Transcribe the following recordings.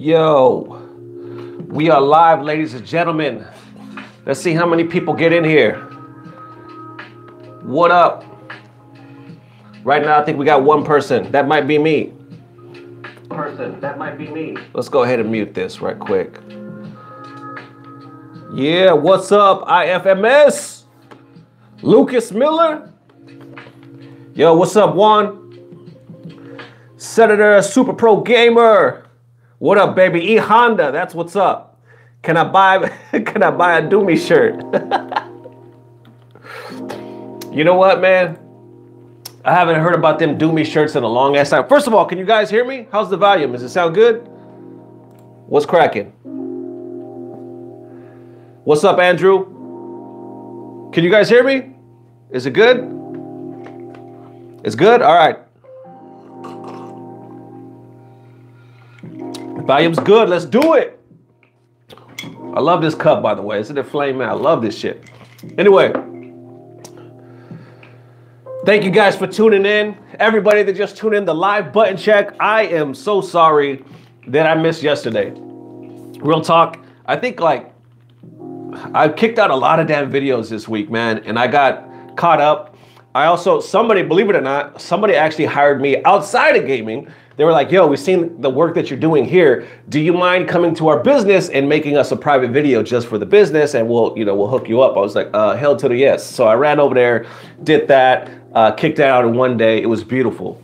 Yo, we are live, ladies and gentlemen. Let's see how many people get in here. What up? Right now, I think we got one person. That might be me. Let's go ahead and mute this right quick. Yeah, what's up, IFMS? Lucas Miller? Yo, what's up, Juan? Senator Super Pro Gamer. What up, baby? E Honda, that's what's up. Can I buy a Doomy shirt? You know what, man? I haven't heard about them Doomy shirts in a long ass time. First of all, can you guys hear me? How's the volume? Does it sound good? What's cracking? What's up, Andrew? Can you guys hear me? Is it good? It's good? All right. Volume's good. Let's do it. I love this cup, by the way. Isn't it flame, man? I love this shit. Anyway, thank you guys for tuning in. Everybody that just tuned in, the live button check. I am so sorry that I missed yesterday. Real talk. I think like I kicked out a lot of damn videos this week, man, and I got caught up. I also, somebody, believe it or not, somebody actually hired me outside of gaming. They were like, yo, we've seen the work that you're doing here. Do you mind coming to our business and making us a private video just for the business? And we'll hook you up. I was like, hell to the yes. So I ran over there, did that, kicked out in one day. It was beautiful.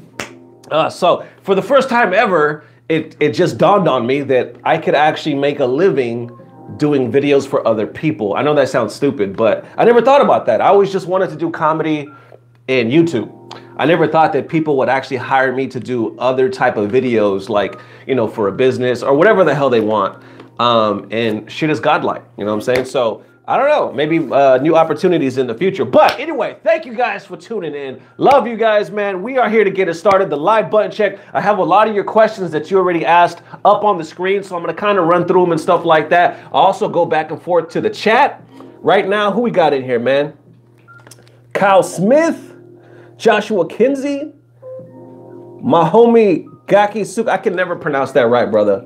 So for the first time ever, it just dawned on me that I could actually make a living doing videos for other people. I know that sounds stupid, but I never thought about that. I always just wanted to do comedy and YouTube. I never thought that people would actually hire me to do other type of videos, like, you know, for a business or whatever the hell they want. And shit is godlike, you know what I'm saying? So I don't know, maybe new opportunities in the future. But anyway, thank you guys for tuning in. Love you guys, man. We are here to get it started. The live button check. I have a lot of your questions that you already asked up on the screen, so I'm gonna kind of run through them and stuff like that. I'll also go back and forth to the chat. Right now, who we got in here, man? Kyle Smith. Joshua Kinsey, my homie Gaki Suk. I can never pronounce that right, brother.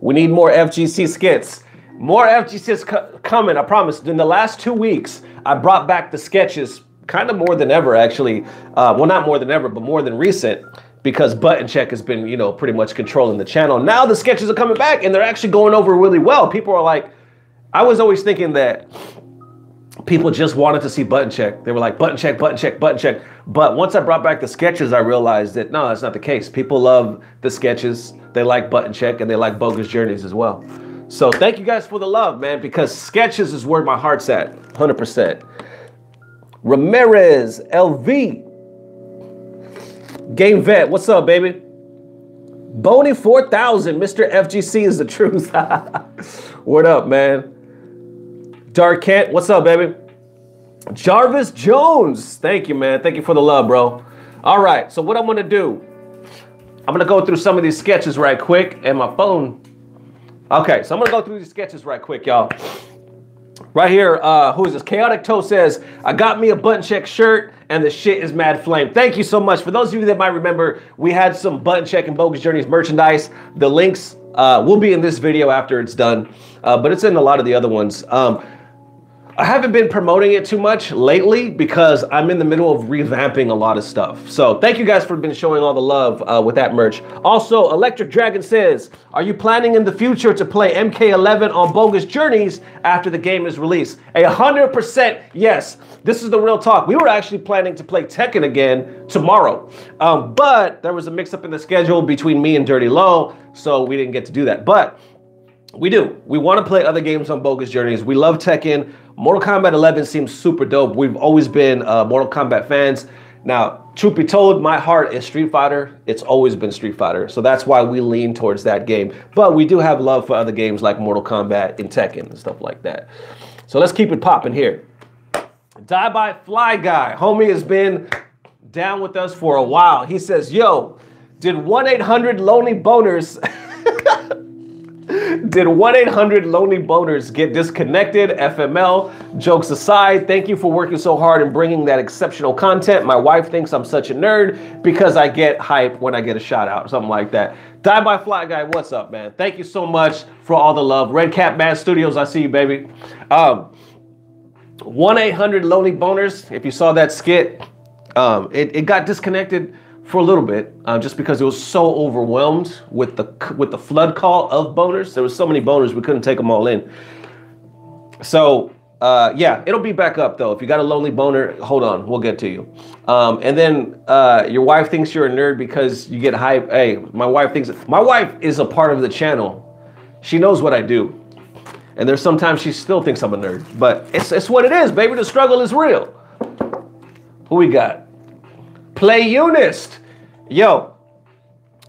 We need more FGC skits. More FGCs coming, I promise. In the last 2 weeks, I brought back the sketches kind of more than ever, actually. Well, not more than ever, but more than recent, because Button Check has been, you know, pretty much controlling the channel. Now the sketches are coming back, and they're actually going over really well. People are like, I was always thinking that people just wanted to see Button Check. They were like, button check, button check, button check. But once I brought back the sketches, I realized that no, that's not the case. People love the sketches. They like Button Check, and they like Bogus Journeys as well. So thank you guys for the love, man, because sketches is where my heart's at, 100%. Ramirez, LV. Game Vet, what's up, baby? Boney 4000, Mr. FGC is the truth. What up, man? Dark Kent, what's up, baby? Jarvis Jones, thank you, man. Thank you for the love, bro. All right, so what I'm gonna do, I'm gonna go through some of these sketches right quick, and my phone. Okay, so I'm gonna go through these sketches right quick, y'all. Right here, who is this? Chaotic Toe says, I got me a Button Check shirt, and the shit is mad flame. Thank you so much. For those of you that might remember, we had some Button Check and Bogus Journeys merchandise. The links will be in this video after it's done, but it's in a lot of the other ones. I haven't been promoting it too much lately because I'm in the middle of revamping a lot of stuff. So thank you guys for been showing all the love with that merch. Also, Electric Dragon says, are you planning in the future to play MK11 on Bogus Journeys after the game is released? 100% yes. This is the real talk. We were actually planning to play Tekken again tomorrow, but there was a mix up in the schedule between me and Dirty Low, so we didn't get to do that. But we do. We want to play other games on Bogus Journeys. We love Tekken. Mortal Kombat 11 seems super dope. We've always been Mortal Kombat fans. Now, truth be told, my heart is Street Fighter. It's always been Street Fighter. So that's why we lean towards that game. But we do have love for other games like Mortal Kombat and Tekken and stuff like that. So let's keep it popping here. Die by Fly Guy. Homie has been down with us for a while. He says, yo, did 1-800 Lonely Boners... Did 1-800 Lonely Boners get disconnected? FML, jokes aside, thank you for working so hard and bringing that exceptional content. My wife thinks I'm such a nerd because I get hype when I get a shout out, something like that. Die by Fly Guy, what's up, man? Thank you so much for all the love. Red Cat Man Studios, I see you, baby. 1-800-LONELY BONERS. If you saw that skit, it got disconnected for a little bit, just because it was so overwhelmed with the flood call of boners. There was so many boners, we couldn't take them all in. So yeah, it'll be back up though. If you got a lonely boner, hold on, we'll get to you. And then your wife thinks you're a nerd because you get hype. Hey, my wife is a part of the channel. She knows what I do. And there's sometimes she still thinks I'm a nerd, but it's what it is, baby. The struggle is real. Who we got? Playunist. Yo,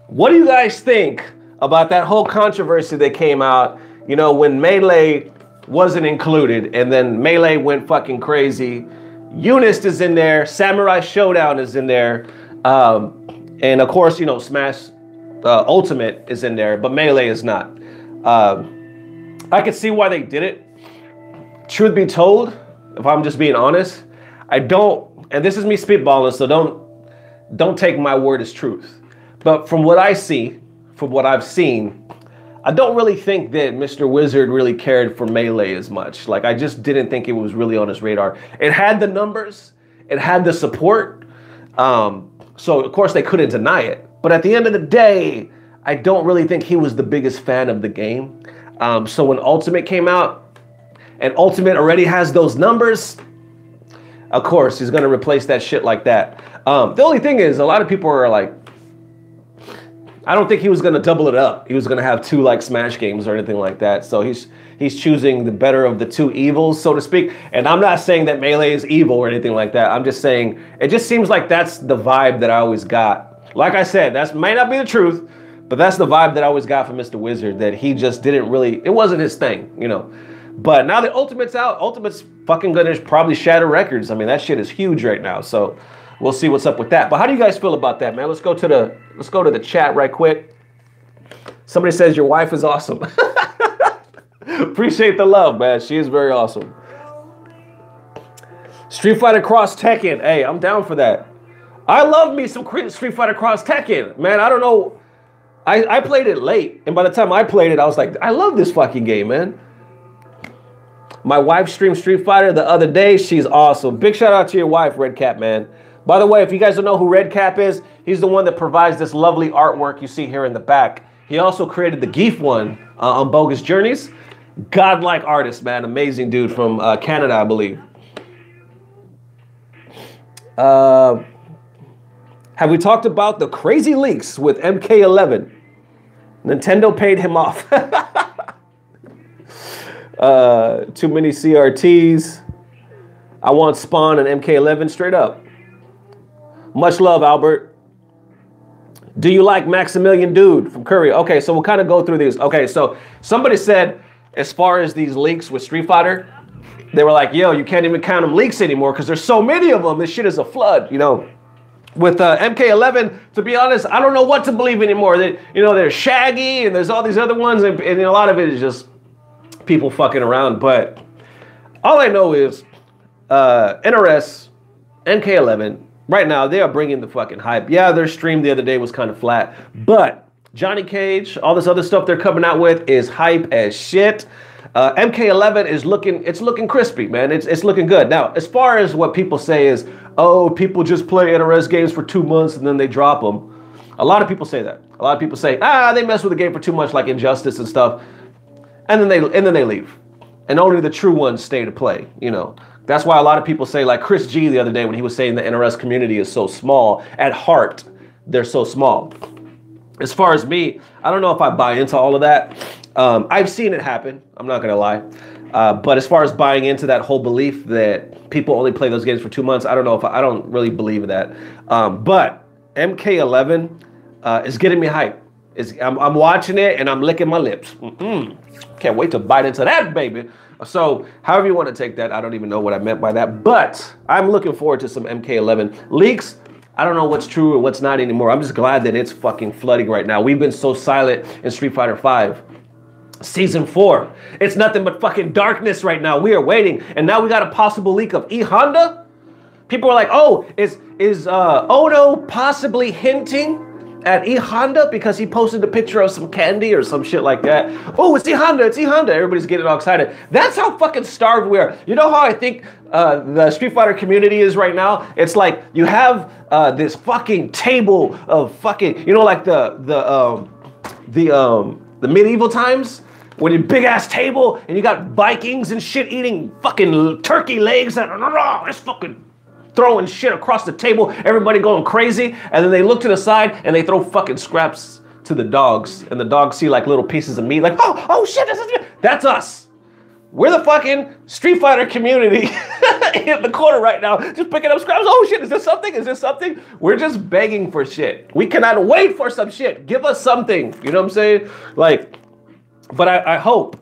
what do you guys think about that whole controversy that came out, you know, when Melee wasn't included and then Melee went fucking crazy? Unist is in there, Samurai Showdown is in there, and of course, you know, Smash Ultimate is in there, but Melee is not. I could see why they did it. Truth be told, if I'm just being honest, I don't, and this is me spitballing, so don't take my word as truth. But from what I see, from what I've seen, I don't really think that Mr. Wizard really cared for Melee as much. Like, I just didn't think it was really on his radar. It had the numbers, it had the support, so of course they couldn't deny it. But at the end of the day, I don't really think he was the biggest fan of the game. So when Ultimate came out, and Ultimate already has those numbers, of course he's gonna replace that shit like that. The only thing is, a lot of people are like, I don't think he was gonna double it up. He was gonna have two like Smash games or anything like that. So he's choosing the better of the two evils, so to speak. And I'm not saying that Melee is evil or anything like that. I'm just saying it just seems like that's the vibe that I always got. Like I said, that might not be the truth, but that's the vibe that I always got from Mr. Wizard, that he just didn't really, it wasn't his thing, you know. But now that Ultimate's out, Ultimate's fucking gonna probably shatter records. I mean, that shit is huge right now. So we'll see what's up with that. But how do you guys feel about that, man? Let's go to the chat right quick. Somebody says your wife is awesome. Appreciate the love, man. She is very awesome. Street Fighter Cross Tekken. Hey, I'm down for that. I love me some Street Fighter Cross Tekken. Man, I don't know. I played it late, and by the time I played it, I was like, I love this fucking game, man. My wife streamed Street Fighter the other day. She's awesome. Big shout out to your wife, Red Cap, man. By the way, if you guys don't know who Red Cap is, he's the one that provides this lovely artwork you see here in the back. He also created the GIF one on Bogus Journeys. Godlike artist, man. Amazing dude from Canada, I believe. Have we talked about the crazy leaks with MK11? Nintendo paid him off. Too many CRTs. I want Spawn and MK11 straight up. Much love, Albert. Do you like Maximilian Dude from Korea? Okay, so we'll kind of go through these. Okay, so somebody said, as far as these leaks with Street Fighter, they were like, yo, you can't even count them leaks anymore because there's so many of them. This shit is a flood, you know. With MK11, to be honest, I don't know what to believe anymore. That, you know, there's Shaggy and there's all these other ones, and a lot of it is just people fucking around. But all I know is NRS, MK11, right now, they are bringing the fucking hype. Yeah, their stream the other day was kind of flat, but Johnny Cage, all this other stuff they're coming out with is hype as shit. MK11 is looking crispy, man. It's looking good. Now, as far as what people say is, oh, people just play NRS games for 2 months and then they drop them. A lot of people say that. A lot of people say, they mess with the game for too much, like Injustice and stuff, and then they leave. And only the true ones stay to play, you know. That's why a lot of people say, like Chris G the other day when he was saying the NRS community is so small. At heart, they're so small. As far as me, I don't know if I buy into all of that. I've seen it happen. I'm not going to lie. But as far as buying into that whole belief that people only play those games for 2 months, I don't know if I don't really believe that. But MK11 is getting me hype. I'm watching it and I'm licking my lips. Can't wait to bite into that, baby. So however you want to take that, I don't even know what I meant by that. But I'm looking forward to some MK11 leaks. I don't know what's true or what's not anymore. I'm just glad that it's fucking flooding right now. We've been so silent in Street Fighter V. Season 4. It's nothing but fucking darkness right now. We are waiting. And now we got a possible leak of E Honda. People are like, oh, is Ono possibly hinting at E Honda because he posted a picture of some candy or some shit like that. Oh, it's E Honda, it's E Honda. Everybody's getting all excited. That's how fucking starved we are. You know how I think the Street Fighter community is right now? It's like you have this fucking table of fucking, you know, like the medieval times when you big ass table and you got Vikings and shit eating fucking turkey legs and it's fucking throwing shit across the table, everybody going crazy, and then they look to the side and they throw fucking scraps to the dogs, and the dogs see like little pieces of meat, like, oh shit, that's us. We're the fucking Street Fighter community in the corner right now, just picking up scraps. Oh shit, is this something? Is this something? We're just begging for shit. We cannot wait for some shit. Give us something. You know what I'm saying? Like, but I hope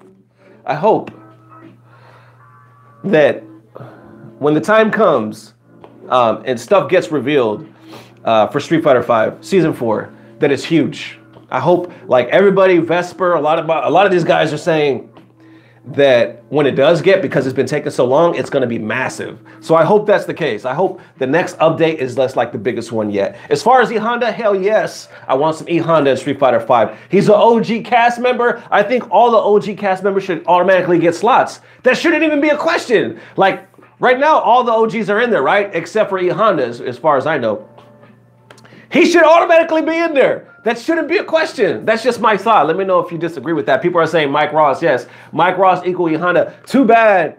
that when the time comes, and stuff gets revealed for Street Fighter V Season 4, that is huge. I hope, like everybody, Vesper, a lot of these guys are saying that when it does get, because it's been taking so long, it's going to be massive. So I hope that's the case. I hope the next update is less like the biggest one yet. As far as E Honda, hell yes, I want some E Honda in Street Fighter V. He's an OG cast member. I think all the OG cast members should automatically get slots. That shouldn't even be a question. Like, right now, all the OGs are in there, right? Except for E Honda, as far as I know. He should automatically be in there. That shouldn't be a question. That's just my thought. Let me know if you disagree with that. People are saying Mike Ross. Yes, Mike Ross equal E Honda. Too bad,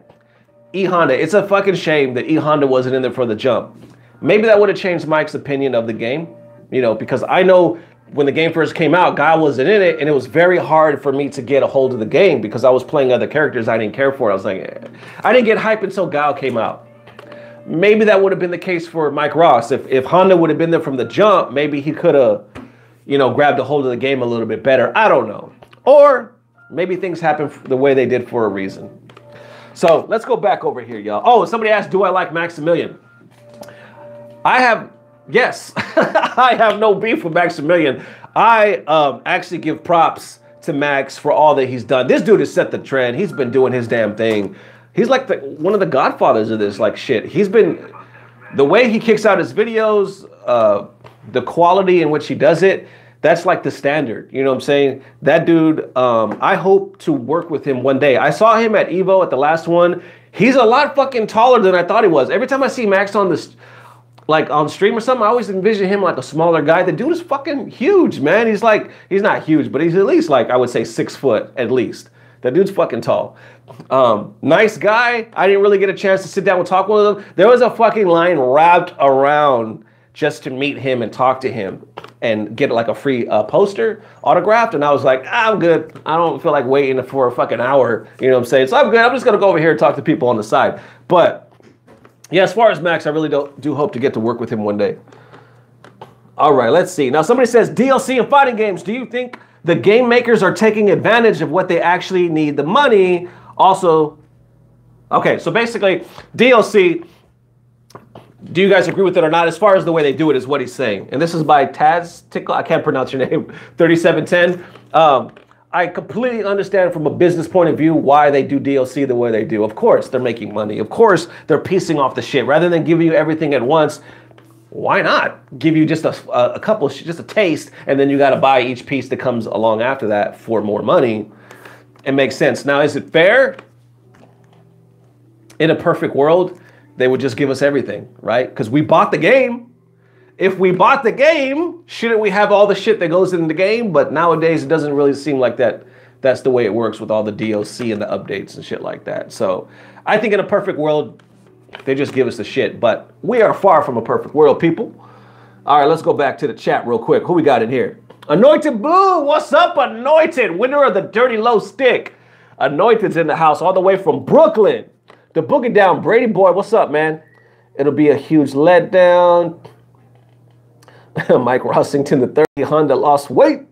E Honda. It's a fucking shame that E Honda wasn't in there for the jump. Maybe that would have changed Mike's opinion of the game, you know, because I know when the game first came out, Guy wasn't in it, and it was very hard for me to get a hold of the game because I was playing other characters I didn't care for. I was like, I didn't get hype until Guile came out. Maybe that would have been the case for Mike Ross. If Honda would have been there from the jump, maybe he could have, you know, grabbed a hold of the game a little bit better. I don't know. Or maybe things happen the way they did for a reason. So let's go back over here, y'all. Oh, somebody asked, do I like Maximilian? Yes, I have no beef with Maximilian. I actually give props to Max for all that he's done. This dude has set the trend. He's been doing his damn thing. He's like one of the godfathers of this, like shit. He's been, the way he kicks out his videos, the quality in which he does it, that's like the standard. You know what I'm saying? That dude, I hope to work with him one day. I saw him at Evo at the last one. He's a lot fucking taller than I thought he was. Every time I see Max on this, like on stream or something, I always envision him like a smaller guy. The dude is fucking huge, man. He's not huge, but he's at least like, I would say 6 foot at least. That dude's fucking tall. Nice guy. I didn't really get a chance to sit down and talk with him. There was a fucking line wrapped around just to meet him and talk to him and get like a free poster autographed. And I was like, I'm good. I don't feel like waiting for a fucking hour. You know what I'm saying? So I'm good. I'm just going to go over here and talk to people on the side. But yeah, as far as Max, I really do hope to get to work with him one day. All right, let's see. Now somebody says DLC and fighting games. Do you think the game makers are taking advantage of what they actually need the money? Also, okay, so basically DLC, do you guys agree with it or not? As far as the way they do it is what he's saying. And this is by Taz Tickle, I can't pronounce your name, 3710. I completely understand from a business point of view why they do DLC the way they do. Of course, they're making money. Of course, they're piecing off the shit. Rather than giving you everything at once, why not give you just a couple, just a taste, and then you got to buy each piece that comes along after that for more money? It makes sense. Now, is it fair? In a perfect world, they would just give us everything, right? Because we bought the game. If we bought the game, shouldn't we have all the shit that goes in the game? But nowadays, it doesn't really seem like that's the way it works with all the DLC and the updates and shit like that. So I think in a perfect world, they just give us the shit. But we are far from a perfect world, people. All right, let's go back to the chat real quick. Who we got in here? Anointed Blue, what's up, Anointed? Winner of the Dirty Low Stick. Anointed's in the house all the way from Brooklyn. The Boogie Down, Brady Boy, what's up, man? It'll be a huge letdown. Mike Rossington, the 30 Honda lost weight.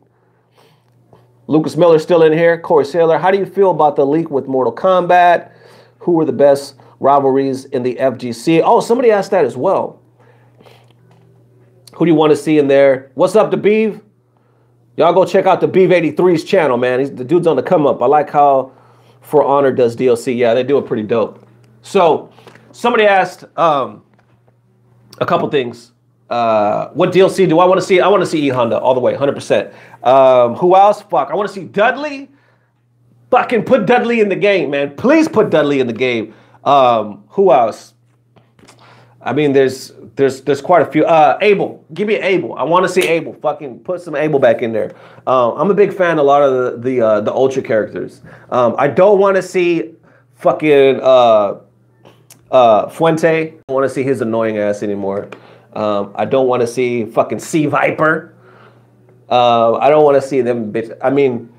Lucas Miller still in here. Corey Saylor, how do you feel about the leak with Mortal Kombat? Who were the best rivalries in the FGC? Oh, somebody asked that as well. Who do you want to see in there? What's up, DeBeeve? Y'all go check out the Beeve 83's channel, man. The dude's on the come up. I like how For Honor does DLC. Yeah, they do it pretty dope. So somebody asked a couple things. What DLC do I want to see? I want to see E Honda all the way, 100%. Who else? Fuck, I want to see Dudley. Fucking put Dudley in the game, man. Please put Dudley in the game. Who else? I mean, there's quite a few. Abel, give me Abel. I want to see Abel. Fucking put some Abel back in there. I'm a big fan of a lot of the Ultra characters. I don't want to see fucking Fuente. I don't want to see his annoying ass anymore. I don't want to see fucking Sea Viper. I don't want to see them bitch. I mean,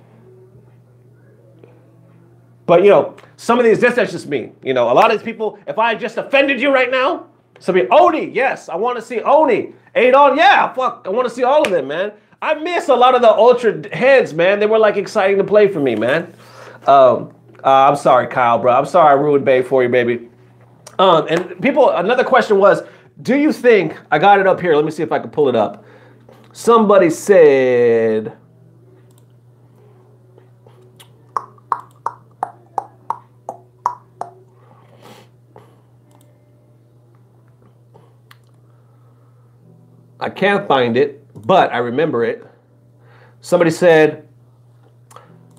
but you know, some of these, that's just me. You know, a lot of these people, if I just offended you right now, somebody, Oni, yes, I want to see Oni. Adon, yeah, fuck, I want to see all of them, man. I miss a lot of the Ultra heads, man. They were like exciting to play for me, man. I'm sorry, Kyle, bro. I'm sorry I ruined Bay for you, baby. And people, another question was, do you think, I got it up here, let me see if I can pull it up. Somebody said, I can't find it, but I remember it. Somebody said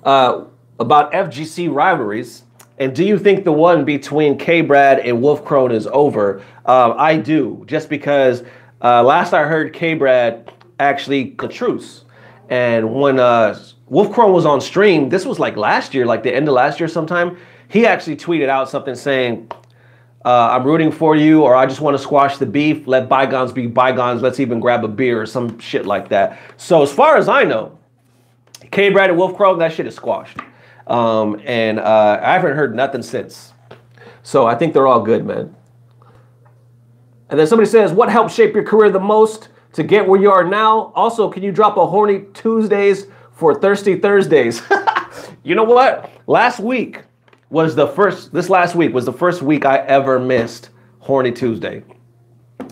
about FGC rivalries, and do you think the one between K-Brad and Wolf Crone is over? I do, just because last I heard K-Brad actually a truce. And when Wolf Crone was on stream, this was like last year, like the end of last year sometime, he actually tweeted out something saying, I'm rooting for you, or I just want to squash the beef. Let bygones be bygones. Let's even grab a beer or some shit like that. So as far as I know, K-Brad and Wolf Crone, that shit is squashed. And I haven't heard nothing since. So I think they're all good, man. And then somebody says, what helped shape your career the most to get where you are now? Also, can you drop a Horny Tuesdays for Thirsty Thursdays? You know what? Last week was the first week I ever missed Horny Tuesday.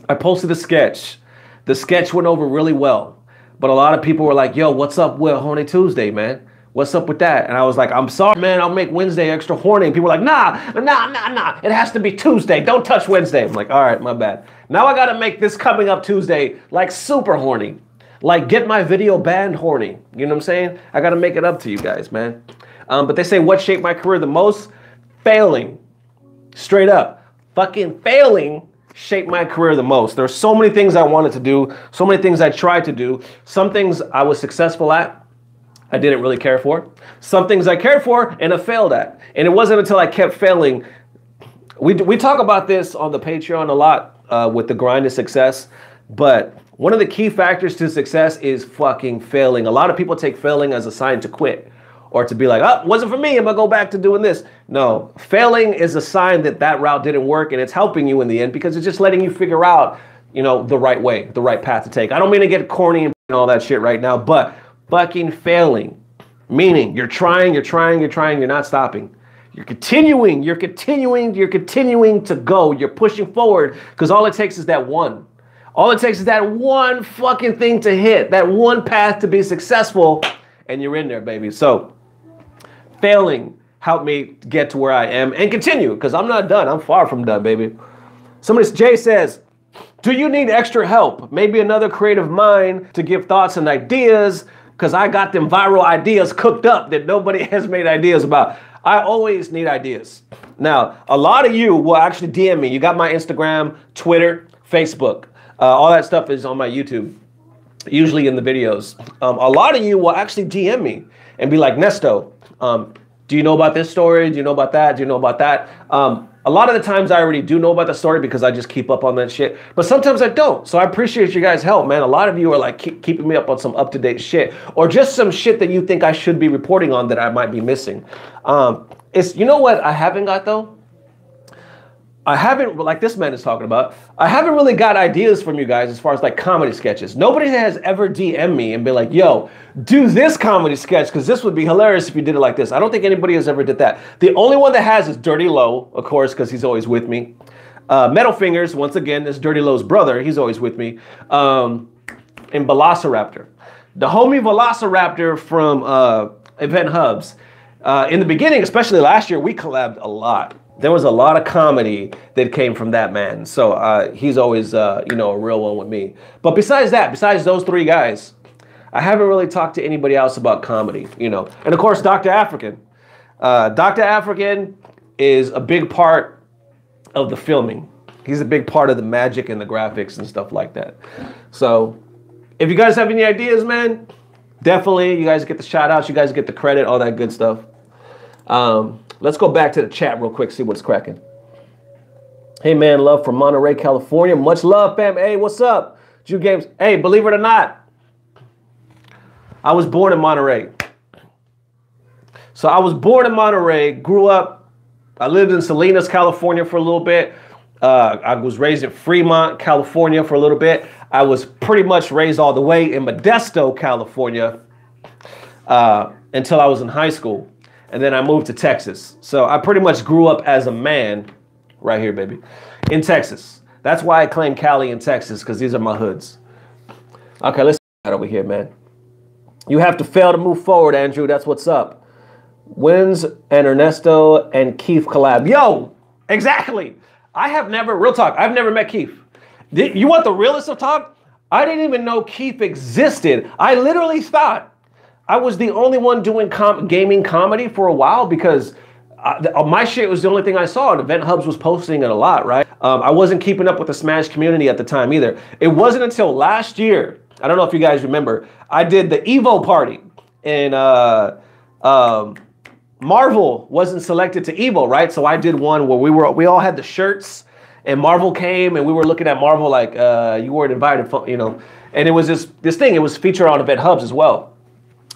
I posted a sketch. The sketch went over really well. But a lot of people were like, yo, what's up with Horny Tuesday, man? What's up with that? And I was like, I'm sorry, man, I'll make Wednesday extra horny. And people were like, nah. It has to be Tuesday. Don't touch Wednesday. I'm like, all right, my bad. Now I gotta make this coming up Tuesday like super horny. Like get my video banned horny. You know what I'm saying? I gotta make it up to you guys, man. But they say, what shaped my career the most? Failing. Straight up. Fucking failing shaped my career the most. There are so many things I wanted to do, so many things I tried to do. Some things I was successful at, I didn't really care for. Some things I cared for and I failed at. And it wasn't until I kept failing. We talk about this on the Patreon a lot with the grind to success. But one of the key factors to success is fucking failing. A lot of people take failing as a sign to quit. Or to be like, oh, wasn't for me, I'm gonna go back to doing this. No, failing is a sign that that route didn't work, and it's helping you in the end because it's just letting you figure out, you know, the right way, the right path to take. I don't mean to get corny and all that shit right now, but fucking failing, meaning you're trying, you're not stopping. You're continuing to go. You're pushing forward because all it takes is that one. All it takes is that one fucking thing to hit, that one path to be successful, and you're in there, baby. So failing helped me get to where I am and continue because I'm not done. I'm far from done, baby. Jay says, do you need extra help? Maybe another creative mind to give thoughts and ideas because I got them viral ideas cooked up that nobody has made ideas about. I always need ideas. Now, a lot of you will actually DM me. You got my Instagram, Twitter, Facebook. All that stuff is on my YouTube, usually in the videos. A lot of you will actually DM me and be like, Nesto, do you know about this story? Do you know about that? Do you know about that? A lot of the times I already do know about the story because I just keep up on that shit. But sometimes I don't. So I appreciate you guys' help, man. A lot of you are like keeping me up on some up-to-date shit or just some shit that you think I should be reporting on that I might be missing. You know what I haven't got though? I haven't, like this man is talking about, I haven't really got ideas from you guys as far as like comedy sketches. Nobody has ever DM'd me and been like, yo, do this comedy sketch because this would be hilarious if you did it like this. I don't think anybody has ever did that. The only one that has is Dirty Low, of course, because he's always with me. Metal Fingers, once again, is Dirty Low's brother. He's always with me. And Velociraptor. The homie Velociraptor from Event Hubs. In the beginning, especially last year, we collabed a lot. there was a lot of comedy that came from that man. So he's always, you know, a real one with me. But besides that, besides those three guys, I haven't really talked to anybody else about comedy, you know. And of course, Dr. African. Dr. African is a big part of the filming. He's a big part of the magic and the graphics and stuff like that. So if you guys have any ideas, man, definitely you guys get the shout outs, you guys get the credit, all that good stuff. Let's go back to the chat real quick, see what's cracking. Hey man, love from Monterey, California. Much love, fam. Hey, what's up? Jew Games. Hey, believe it or not, I was born in Monterey. So I was born in Monterey, grew up, I lived in Salinas, California for a little bit. I was raised in Fremont, California for a little bit. I was pretty much raised all the way in Modesto, California until I was in high school. And then I moved to Texas. So I pretty much grew up as a man right here, baby, in Texas. That's why I claim Cali and Texas, because these are my hoods. Okay, let's get over here, man. You have to fail to move forward, Andrew. That's what's up. Wins and Ernesto and Keith collab. Yo, exactly. I have never, real talk, I've never met Keith. You want the realest of talk? I didn't even know Keith existed. I literally thought I was the only one doing gaming comedy for a while because my shit was the only thing I saw. And Event Hubs was posting it a lot, right? I wasn't keeping up with the Smash community at the time either. It wasn't until last year, I don't know if you guys remember, I did the Evo party and Marvel wasn't selected to Evo, right? So I did one where we all had the shirts and Marvel came and we were looking at Marvel like you weren't invited, you know. And it was this thing, it was featured on Event Hubs as well.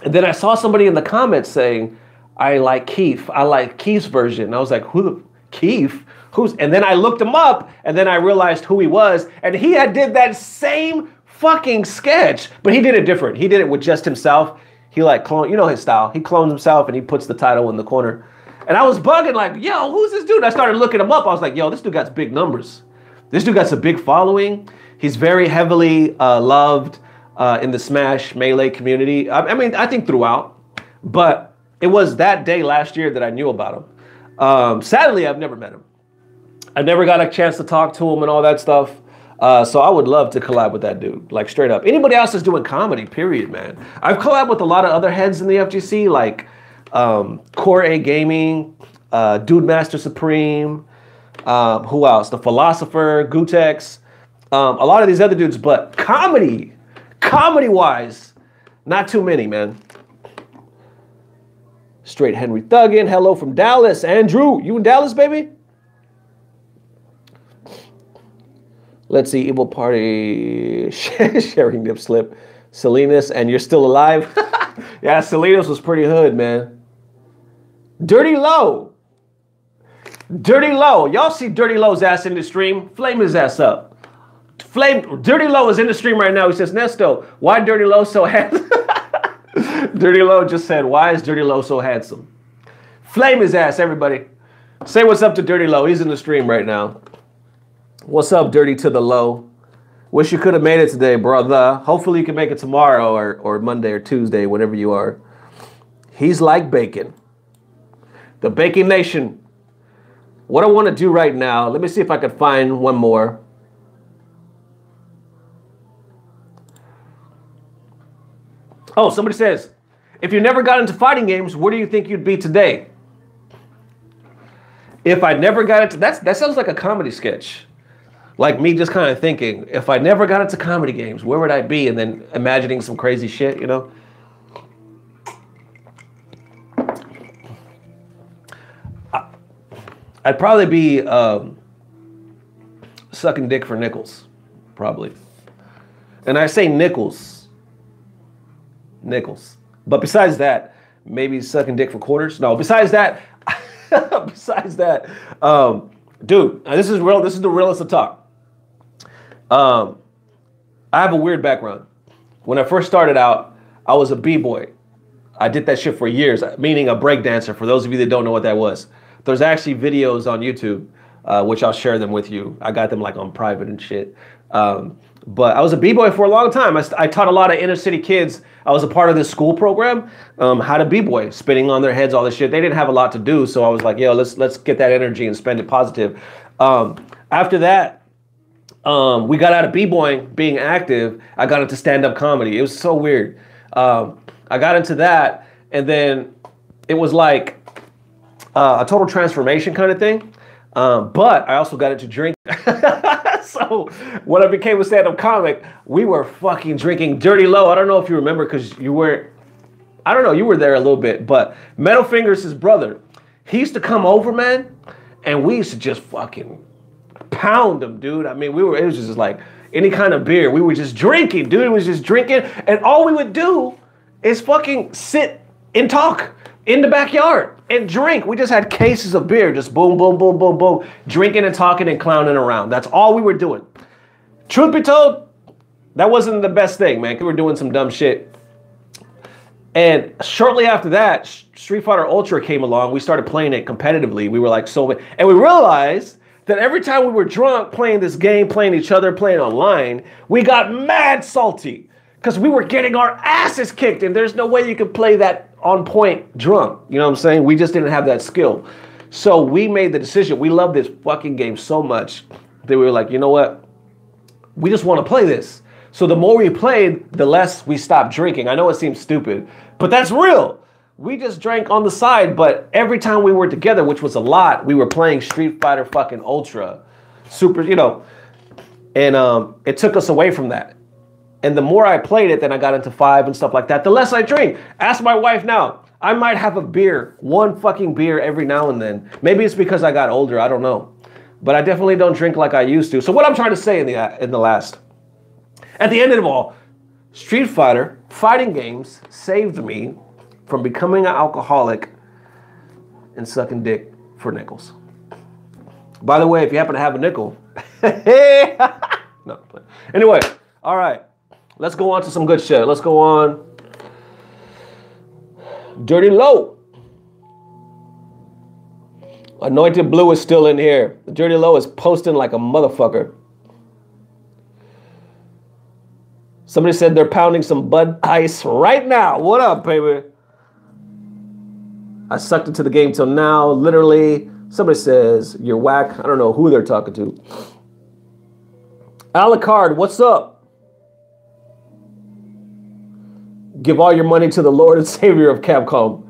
And then I saw somebody in the comments saying, I like Keith. I like Keith's version. And I was like, who the Keith? Who's? And then I looked him up and then I realized who he was. And he had did that same fucking sketch, but he did it different. He did it with just himself. He like clone, you know his style. He clones himself and he puts the title in the corner. And I was bugging like, yo, who's this dude? I started looking him up. I was like, yo, this dude got big numbers. This dude got a big following. He's very heavily loved in the Smash Melee community. I mean, I think throughout, but it was that day last year that I knew about him. Sadly, I've never met him. I never got a chance to talk to him and all that stuff. So I would love to collab with that dude, like straight up. Anybody else that's doing comedy, period, man. I've collabed with a lot of other heads in the FGC, like Core A Gaming, Dude Master Supreme, who else? The Philosopher, Gutex, a lot of these other dudes, but comedy-wise, not too many, man. Straight Henry Thuggin, hello from Dallas. Andrew, you in Dallas, baby? Let's see, Evil Party, sharing nip slip. Salinas, and you're still alive? Yeah, Salinas was pretty hood, man. Dirty Low. Dirty Low. Y'all see Dirty Low's ass in the stream? Flame his ass up. Dirty Low is in the stream right now. He says, Nesto, why Dirty Low so handsome? Dirty Low just said, why is Dirty Low so handsome? Flame his ass, everybody. Say what's up to Dirty Low. He's in the stream right now. What's up, Dirty to the Low? Wish you could have made it today, brother. Hopefully you can make it tomorrow or Monday or Tuesday, whenever you are. He's like bacon. The Bacon Nation. What I want to do right now, let me see if I can find one more. Oh, somebody says, if you never got into fighting games, where do you think you'd be today? If I never got into, that sounds like a comedy sketch. Like me just kind of thinking, if I never got into comedy games, where would I be? And then imagining some crazy shit, you know? I'd probably be sucking dick for nickels, probably. And I say nickels. But besides that, maybe sucking dick for quarters. No, besides that, dude, this is real. This is the realest of talk. I have a weird background. When I first started out, I was a b-boy. I did that shit for years, meaning a breakdancer. For those of you that don't know what that was, there's actually videos on YouTube, which I'll share them with you. I got them like on private and shit. But I was a b-boy for a long time. I taught a lot of inner city kids. I was a part of this school program, how to b-boy, spinning on their heads, all this shit. They didn't have a lot to do, so I was like, yo, let's get that energy and spend it positive. After that, we got out of b-boying, being active. I got into stand-up comedy. It was so weird. I got into that, and then it was like a total transformation kind of thing. But I also got into drink. So when I became a stand-up comic, we were fucking drinking Dirty Low. I don't know if you remember because you were, I don't know, you were there a little bit, but Metal Fingers, his brother, he used to come over, man, and we used to just fucking pound him, dude. I mean, it was just like any kind of beer. We were just drinking, dude. It was just drinking. And all we would do is fucking sit and talk in the backyard and drink. We just had cases of beer, just boom, boom, boom, boom, boom, drinking and talking and clowning around. That's all we were doing. Truth be told, that wasn't the best thing, man. We were doing some dumb shit. And shortly after that, Street Fighter Ultra came along. We started playing it competitively. We were like and we realized that every time we were drunk playing this game, playing each other, playing online, we got mad salty because we were getting our asses kicked, and there's no way you could play that on point drunk. You know what I'm saying? We just didn't have that skill. So we made the decision. We love this fucking game so much that we were like, you know what? We just want to play this. So the more we played, the less we stopped drinking. I know it seems stupid, but that's real. We just drank on the side, but every time we were together, which was a lot, we were playing Street Fighter fucking Ultra. Super, you know. And it took us away from that. And the more I played it, then I got into 5 and stuff like that, the less I drink. Ask my wife now. I might have a beer, one fucking beer every now and then. Maybe it's because I got older, I don't know. But I definitely don't drink like I used to. So what I'm trying to say at the end of it all, Street Fighter, fighting games saved me from becoming an alcoholic and sucking dick for nickels. By the way, if you happen to have a nickel, no. Anyway, all right. Let's go on to some good shit. Let's go on. Dirty Low. Anointed Blue is still in here. Dirty Low is posting like a motherfucker. Somebody said they're pounding some Bud Ice right now. What up, baby? I sucked into the game till now. Literally, somebody says you're whack. I don't know who they're talking to. Alucard, what's up? Give all your money to the Lord and Savior of Capcom.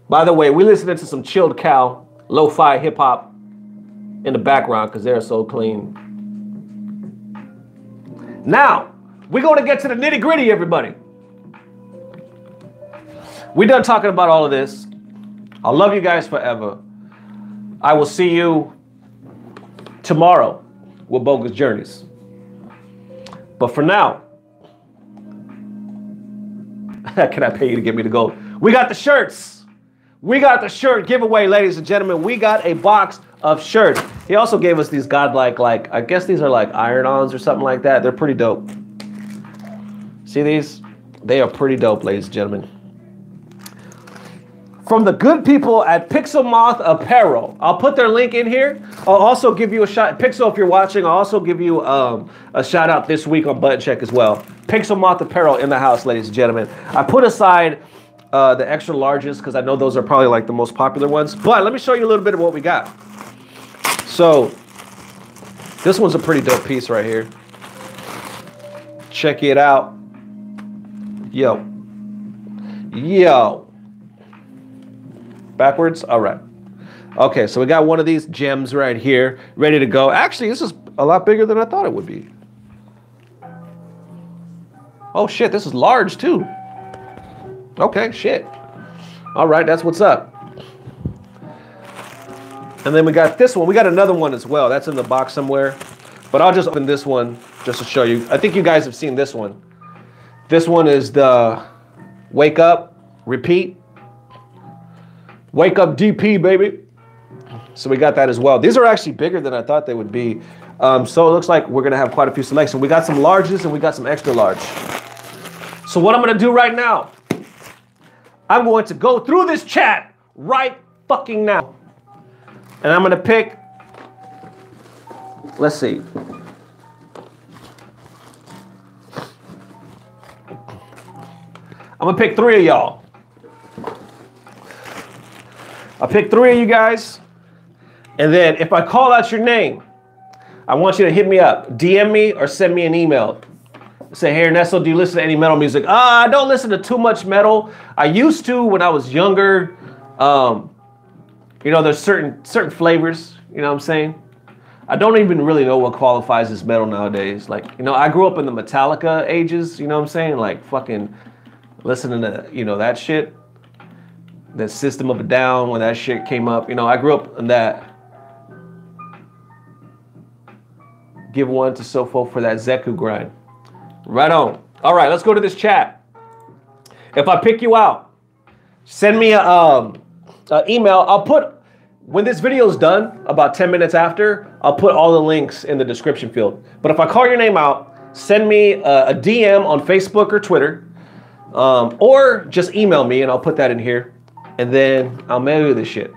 By the way, we listening to some chilled cow, lo-fi hip-hop in the background because they're so clean. Now, we're going to get to the nitty-gritty, everybody. We're done talking about all of this. I love you guys forever. I will see you tomorrow with Bogus Journeys. But for now, can I pay you to get me the gold? We got the shirts. We got the shirt giveaway, ladies and gentlemen. We got a box of shirts. He also gave us these godlike, I guess these are like iron-ons or something like that. They're pretty dope. See these? They are pretty dope, ladies and gentlemen. From the good people at Pixel Moth Apparel. I'll put their link in here. I'll also give you a shout. Pixel, if you're watching, I'll also give you a shout out this week on Button Check as well. Pixel Moth Apparel in the house, ladies and gentlemen. I put aside the extra larges because I know those are probably like the most popular ones. But let me show you a little bit of what we got. So this one's a pretty dope piece right here. Check it out. Yo. Yo. Backwards? All right. Okay, so we got one of these gems right here, ready to go. Actually, this is a lot bigger than I thought it would be. Oh, shit, this is large, too. Okay, shit. All right, that's what's up. And then we got this one. We got another one as well. That's in the box somewhere. But I'll just open this one just to show you. I think you guys have seen this one. This one is the Wake Up, Repeat. Wake Up DP, baby. So we got that as well. These are actually bigger than I thought they would be. So it looks like we're going to have quite a few selections. We got some larges and we got some extra large. So what I'm going to do right now, I'm going to go through this chat right fucking now. And I'm going to pick Let's see. I'm gonna pick 3 of y'all. I'll pick 3 of you guys. And then if I call out your name, I want you to hit me up, DM me or send me an email. Say, hey Ernesto, do you listen to any metal music? I don't listen to too much metal. I used to when I was younger. You know, there's certain flavors, you know what I'm saying? I don't even really know what qualifies as metal nowadays. Like, you know, I grew up in the Metallica ages, you know what I'm saying? Like fucking listening to, you know, that shit. That System of a Down, when that shit came up. You know, I grew up in that. Give one to Sofo for that Zeku grind. Right on. All right, let's go to this chat. If I pick you out, send me a email. I'll put, when this video is done, about 10 minutes after, I'll put all the links in the description field. But if I call your name out, send me a DM on Facebook or Twitter, or just email me and I'll put that in here. And then I'll mail you this shit.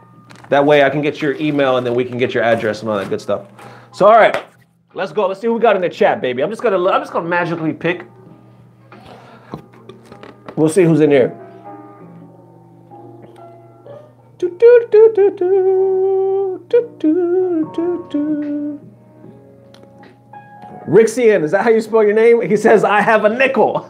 That way I can get your email and then we can get your address and all that good stuff. So, all right. Let's go. Let's see who we got in the chat, baby. I'm just gonna magically pick. We'll see who's in here. Rixian, is that how you spell your name? He says, I have a nickel.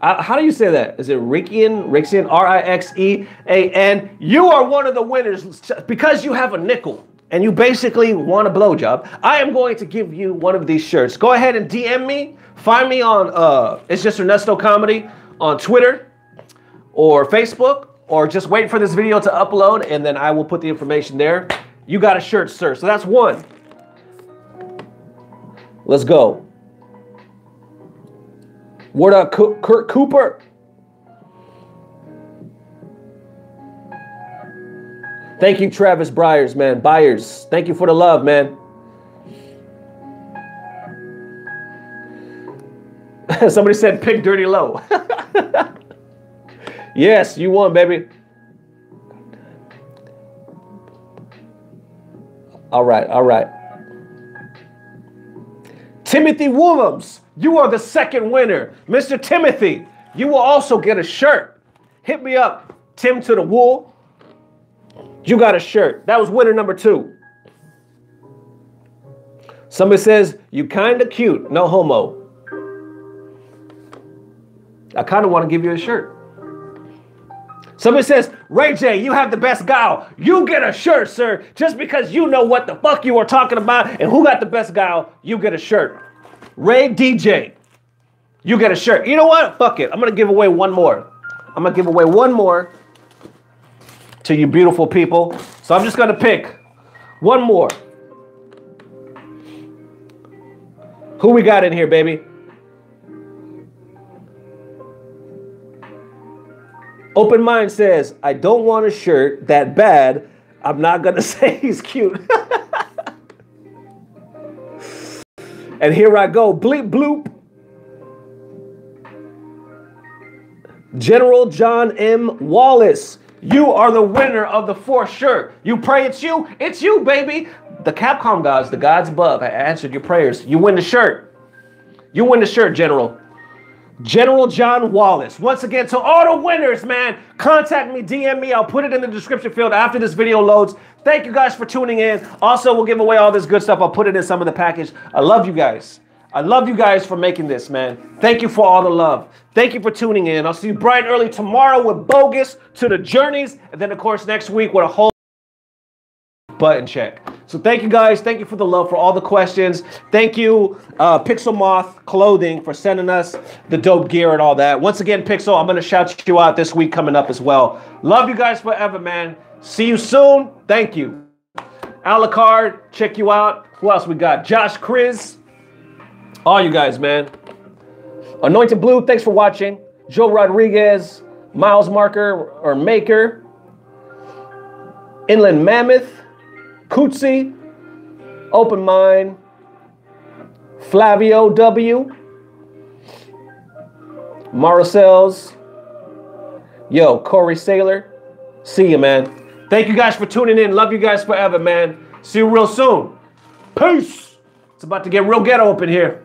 How do you say that? Is it Rixian? Rixian, R-I-X-E-A-N. You are one of the winners because you have a nickel. And you basically want a blowjob, I am going to give you one of these shirts. Go ahead and DM me. Find me on, it's just Ernesto Comedy on Twitter or Facebook, or just wait for this video to upload and then I will put the information there. You got a shirt, sir. So that's 1. Let's go. Word up, Kurt Cooper. Thank you, Travis Byers, man. Byers, thank you for the love, man. Somebody said pick Dirty Low. Yes, you won, baby. All right, all right. Timothy Woolums, you are the 2nd winner. Mr. Timothy, you will also get a shirt. Hit me up, Tim to the Wool. You got a shirt. That was winner number 2. Somebody says, you kind of cute. No homo. I kind of want to give you a shirt. Somebody says, Ray J, you have the best gal. You get a shirt, sir. Just because you know what the fuck you are talking about and who got the best gal, you get a shirt. Ray DJ, you get a shirt. You know what? Fuck it. I'm going to give away one more. I'm going to give away one more to you beautiful people. So I'm just going to pick one more. Who we got in here, baby? Open Mind says, I don't want a shirt that bad. I'm not going to say he's cute. And here I go. Bleep bloop. General John M. Wallace. You are the winner of the 4th shirt. You pray it's you. It's you, baby. The Capcom gods, the gods above, I answered your prayers. You win the shirt. You win the shirt, General. General John Wallace. Once again, to all the winners, man, contact me, DM me. I'll put it in the description field after this video loads. Thank you guys for tuning in. Also, we'll give away all this good stuff. I'll put it in some of the package. I love you guys. I love you guys for making this, man. Thank you for all the love. Thank you for tuning in. I'll see you bright and early tomorrow with Bogus to the Journeys. And then, of course, next week with a whole button check. So thank you guys. Thank you for the love, for all the questions. Thank you, Pixel Moth Clothing, for sending us the dope gear and all that. Once again, Pixel, I'm going to shout you out this week coming up as well. Love you guys forever, man. See you soon. Thank you. Alucard, check you out. Who else we got? Josh Chris. All you guys, man. Anointed Blue, thanks for watching. Joe Rodriguez, Miles Marker or Maker, Inland Mammoth, Cootsie, Open Mind, Flavio W, Marcel's, yo, Corey Saylor. See you, man. Thank you guys for tuning in. Love you guys forever, man. See you real soon. Peace. It's about to get real ghetto up in here.